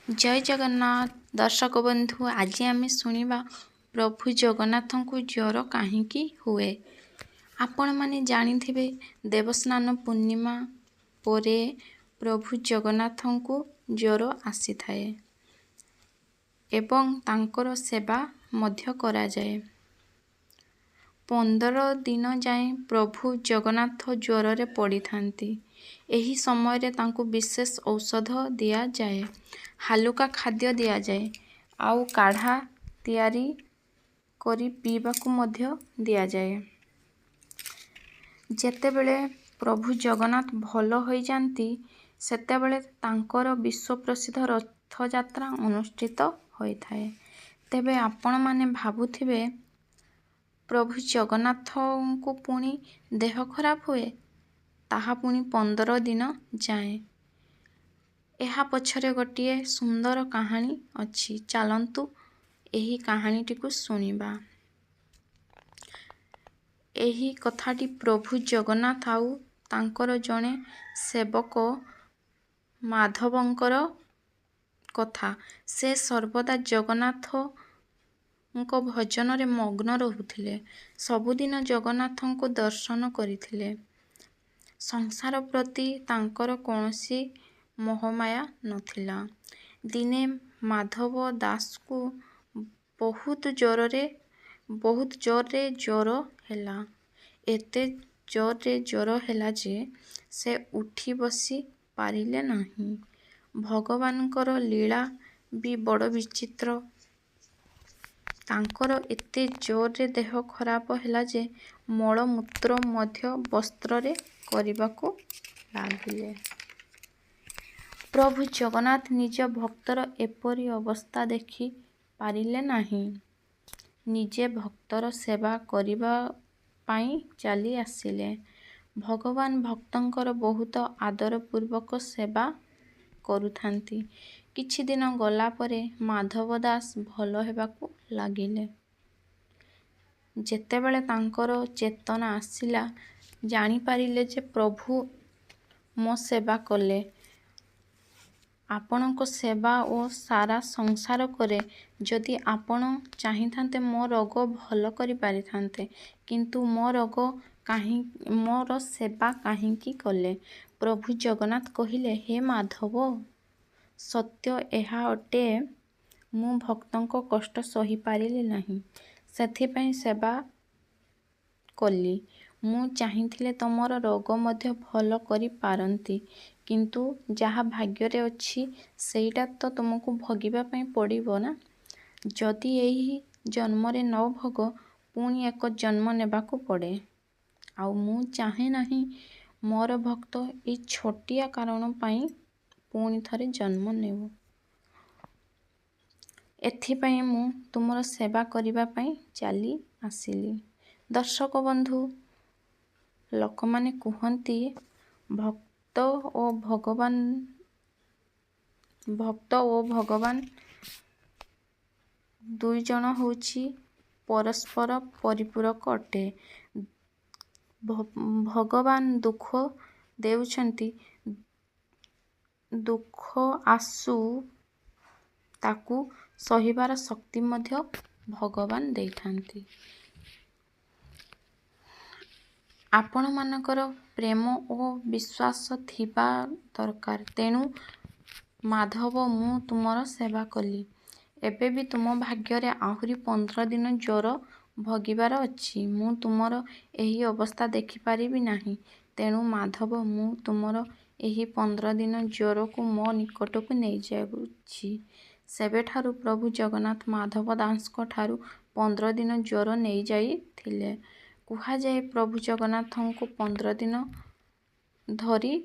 जय जगन्नाथ दर्शक बंधु आज आम शुणा प्रभु जगन्नाथ को ज्वर कहीं हुए। आपण माने जानिथिबे देवस्नान पूर्णिमा परे प्रभु जगन्नाथ को ज्वर आसी थाए एवं तांकर सेवा मध्य करा जाए। 15 दिन जाए प्रभु जगन्नाथ ज्वर रे पड़ी थांती। एही समय रे तांको विशेष औषध दिया जाए, हालुका खाद्य दिया जाए, आउ काढ़ा तैयारी करी पीबाकू मध्य दिया जाए। जेतेबेले प्रभु जगन्नाथ भल होई जांती सेतेबेले तांकर विश्व प्रसिद्ध रथ यात्रा अनुष्ठित होई थाए। तेबे आपण माने भाबुथिबे प्रभु जगन्नाथ को पुणी देह खराब हुए, ताहा पुणी 15 दिन जाए। एहा पछरे गोटिए सुंदर कहानी अछि, चलंतु एही कहानीटी को सुनिबा। एही कथाटी प्रभु जगन्नाथ आउ तांकर जने सेवक माधवंकर कथा। से सर्वदा जगन्नाथ उनको भजन रे मग्न रहुथिले, सबुदिन जगन्नाथ को दर्शन करिथिले। संसार प्रति तांकर कौनसी मोहमाया नथिला। दिने माधव दास को बहुत जोर रे ज्वर हैला। एते जोर रे ज्वर हैला जे से उठी बसी पारिले नहीं। भगवानकर लीला भी बड़ विचित्र। तांकर एते जोर रे देह खराब हैला जे मल मूत्र मध्य वस्त्र रे करिबाकू लागिले। प्रभु जगन्नाथ निज भक्तर एपरी अवस्था देखि पारिले नहीं। निजे भक्तर सेवा करिबा पाई चली आसिले। भगवान भक्तंकर बहुत आदर पूर्वक सेवा करुथांती। किछि दिन गला परे माधव दास भल हेबाकू लागिले। जेतेबेले तांकर चेतना आसिला, जानी पारिले जे प्रभु मो सेवा कले। आपणको सेवा ओ सारा संसार करे जदि आपण चाहिथांते मो रोग भल करि पारिथांते, किंतु मोर सेवा काहींकी कले। प्रभु जगन्नाथ कहिले, हे माधव, सत्य एहा अटे, मु भक्तंको कष्ट सही पारिली नहीं, सेथिपई सेवा कली। मु चाहिथिले तमर रोग मध्य भल करि पारंती, किंतु जहा भाग्य अच्छी सेईटा तो तुमको भोगिबा पई पड़िबो ना। जदि एही जन्म रे न भोग, पुणी एक जन्म नेबाकू पड़े। आउ मु चाहे नहीं मोर भक्त ए छोटिया कारण पई पुणी थरे जन्म नेउ। एथिपई मु तुमर सेवा करिबा पई चली आसिली। दर्शक बंधु, लोक माने कुहंती भक्त ओ भगवान दुई जन होछि परस्पर परिपूरक अटे। भगवान दुख देउछंती, दुख आसु ताकू सहिबार शक्ति मध्य भगवान देइथांती। आपण मानकर प्रेम ओ विश्वास थिबा दरकार। तेणु माधव, मु तुमर सेवा कली। एबे भी तुम भाग्य रे आहुरी 15 दिन ज्वर भोगिबार अछि। मु तुमर एही अवस्था देखि पारिबी नाही। तेणु माधव, मु तुमर एही 15 दिन ज्वर को मो निकट को नहीं जाउछि। सेबेठारु प्रभु जगन्नाथ माधव दास को ठारु 15 दिन ज्वर नहीं जाइथिले। कुहा जाए प्रभु जगन्नाथ को 15 दिन धरी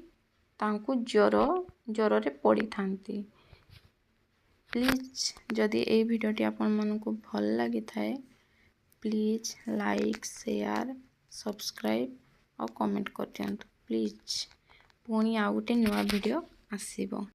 तांकु ज्वर रे पड़ी थांती। प्लीज जदि ए भिडियोटी आपण मानकु भल लागि थाए, प्लीज लाइक, शेयर, सब्सक्राइब और कमेंट कर दियंतु प्लीज। पुणी आउ गोटे नुआ वीडियो आसीबो।